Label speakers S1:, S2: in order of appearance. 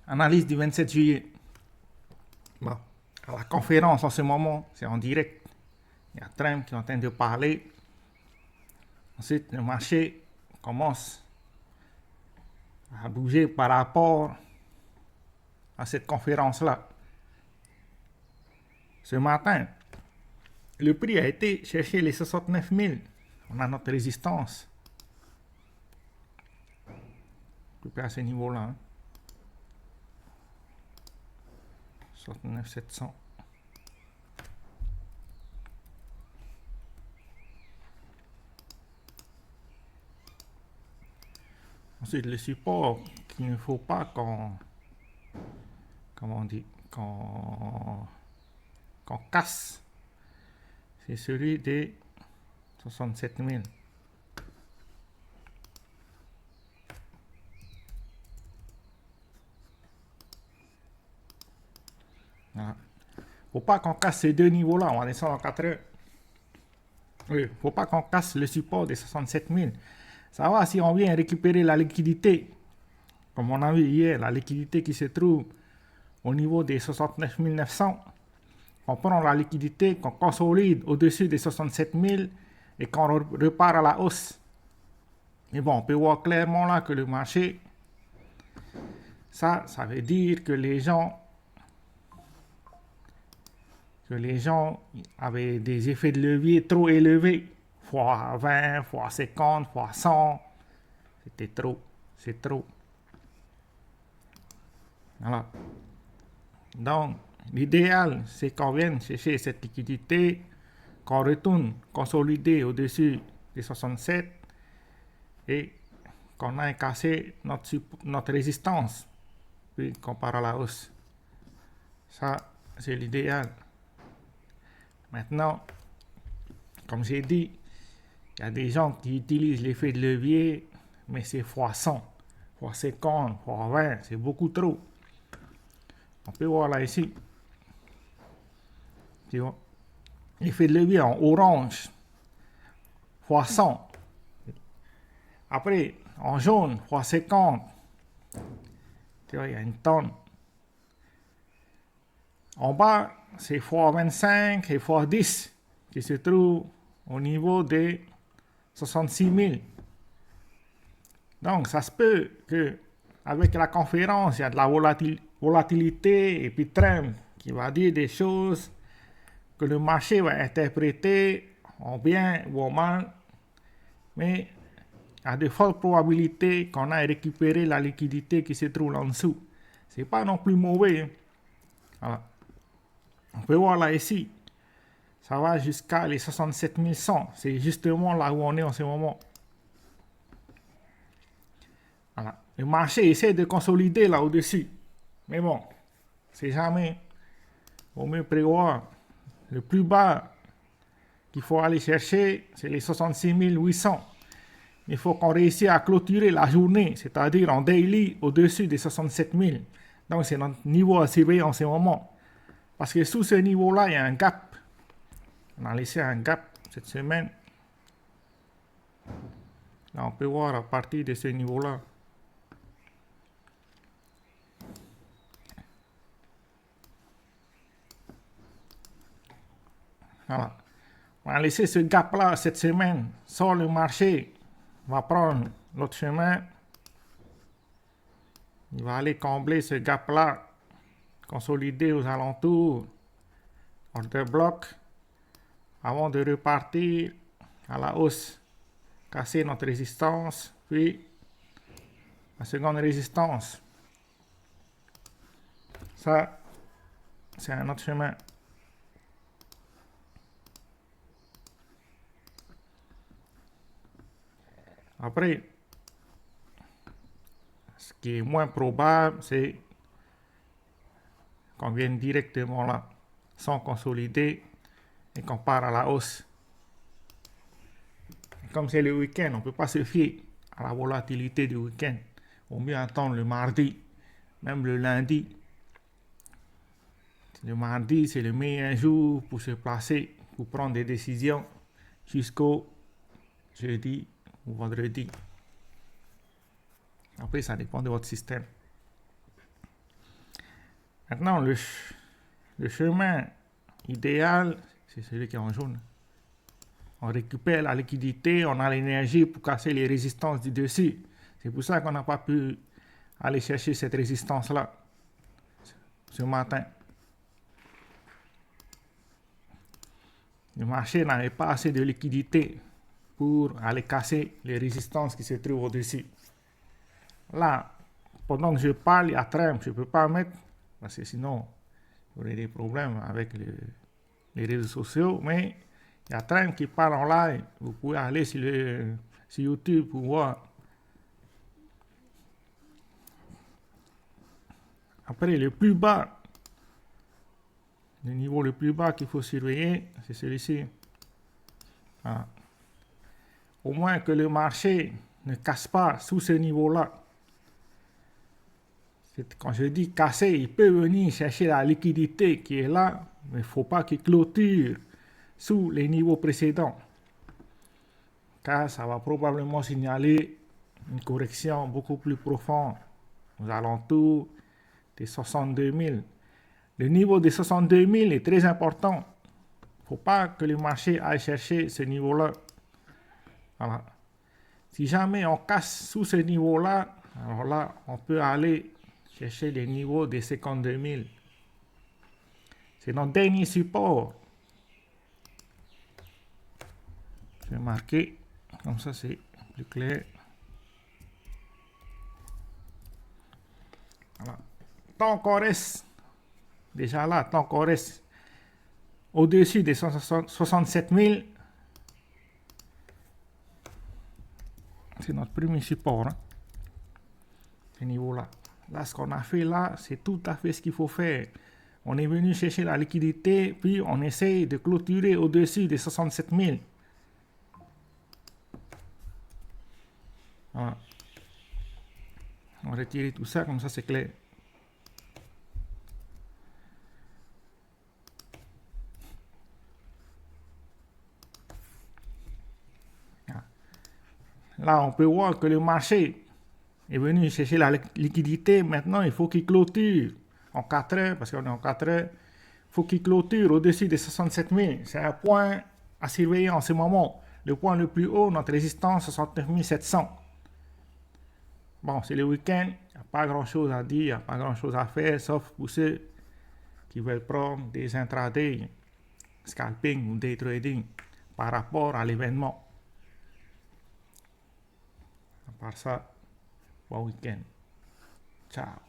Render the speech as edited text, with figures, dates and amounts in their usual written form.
S1: Analyse du 27 juillet. Bon, à la conférence en ce moment, c'est en direct. Il y a Trump qui est en train de parler. Ensuite, le marché commence à bouger par rapport à cette conférence-là. Ce matin, le prix a été chercher les 69 000. On a notre résistance. Tout à ce niveau-là. Hein. 69 700. Ensuite, le support qu'il ne faut pas qu'on casse, c'est celui des 67 000. Voilà. Faut pas qu'on casse ces deux niveaux-là, on va descendre en 4 heures. Oui, faut pas qu'on casse le support des 67 000. Ça va si on vient récupérer la liquidité, comme on a vu hier, la liquidité qui se trouve au niveau des 69 900. On prend la liquidité, qu'on consolide au-dessus des 67 000 et qu'on repart à la hausse. Mais bon, on peut voir clairement là que le marché, ça veut dire que les gens avaient des effets de levier trop élevés, fois 20, fois 50, fois 100. C'était trop, c'est trop. Voilà. Donc, l'idéal, c'est qu'on vienne chercher cette liquidité, qu'on retourne consolider au-dessus des 67 et qu'on aille casser notre résistance, puis qu'on part à la hausse. Ça, c'est l'idéal. Maintenant, comme j'ai dit, il y a des gens qui utilisent l'effet de levier, mais c'est fois 100, fois 50, fois 20, c'est beaucoup trop. On peut voir là ici. Tu vois, l'effet de levier en orange, fois 100. Après, en jaune, fois 50. Tu vois, il y a une tonne. En bas, c'est fois 25 et fois 10 qui se trouve au niveau des 66 000. Donc, ça se peut que avec la conférence, il y a de la volatilité et puis Trump qui va dire des choses que le marché va interpréter en bien ou en mal. Mais il y a de fortes probabilités qu'on aille récupérer la liquidité qui se trouve en dessous. C'est pas non plus mauvais. Voilà. On peut voir là ici, ça va jusqu'à les 67 100. C'est justement là où on est en ce moment. Voilà. Le marché essaie de consolider là au-dessus. Mais bon, c'est jamais. Vaut mieux prévoir. Le plus bas qu'il faut aller chercher, c'est les 66 800. Il faut qu'on réussisse à clôturer la journée, c'est-à-dire en daily, au-dessus des 67 000. Donc c'est notre niveau à surveiller en ce moment. Parce que sous ce niveau-là, il y a un gap. On a laissé un gap cette semaine. Là, on peut voir à partir de ce niveau-là. Voilà. On a laissé ce gap-là cette semaine. Sans le marché, on va prendre l'autre chemin. Il va aller combler ce gap-là, consolider aux alentours, order bloc, avant de repartir à la hausse, casser notre résistance, puis la seconde résistance. Ça, c'est un autre chemin. Après, ce qui est moins probable, c'est qu'on vienne directement là, sans consolider, et qu'on part à la hausse. Comme c'est le week-end, on ne peut pas se fier à la volatilité du week-end. Il vaut mieux attendre le mardi, même le lundi. Le mardi, c'est le meilleur jour pour se placer, pour prendre des décisions jusqu'au jeudi ou vendredi. Après, ça dépend de votre système. Maintenant, le chemin idéal, c'est celui qui est en jaune. On récupère la liquidité, on a l'énergie pour casser les résistances du dessus. C'est pour ça qu'on n'a pas pu aller chercher cette résistance-là ce matin. Le marché n'avait pas assez de liquidité pour aller casser les résistances qui se trouvent au-dessus. Là, pendant que je parle, il y a Trump, je ne peux pas mettre, parce que sinon, il y aurait des problèmes avec les réseaux sociaux, mais il y a Trump qui parle en live. Vous pouvez aller sur YouTube pour voir. Après, le plus bas, le niveau le plus bas qu'il faut surveiller, c'est celui-ci. Ah. Au moins que le marché ne casse pas sous ce niveau-là. Quand je dis casser, il peut venir chercher la liquidité qui est là, mais il ne faut pas qu'il clôture sous les niveaux précédents. Car ça va probablement signaler une correction beaucoup plus profonde, aux alentours des 62 000. Le niveau des 62 000 est très important. Il ne faut pas que le marché aille chercher ce niveau-là. Voilà. Si jamais on casse sous ce niveau-là, alors là, on peut aller chercher les niveaux des 52 000. C'est notre dernier support. Je vais marquer, comme ça c'est plus clair. Voilà. Tant qu'on reste, déjà là, tant qu'on reste au-dessus des 67 000, c'est notre premier support. Hein, ce niveau-là. Là, ce qu'on a fait là, c'est tout à fait ce qu'il faut faire. On est venu chercher la liquidité, puis on essaye de clôturer au-dessus des 67 000. Voilà. On va retirer tout ça, comme ça c'est clair. Là, on peut voir que le marché est venu chercher la liquidité. Maintenant, il faut qu'il clôture en 4 heures, parce qu'on est en 4 heures. Il faut qu'il clôture au-dessus des 67 000. C'est un point à surveiller en ce moment. Le point le plus haut, notre résistance, 69 700. Bon, c'est le week-end. Il n'y a pas grand-chose à dire, il n'y a pas grand-chose à faire, sauf pour ceux qui veulent prendre des intraday, scalping ou day trading par rapport à l'événement. À part ça, bon week-end. Ciao.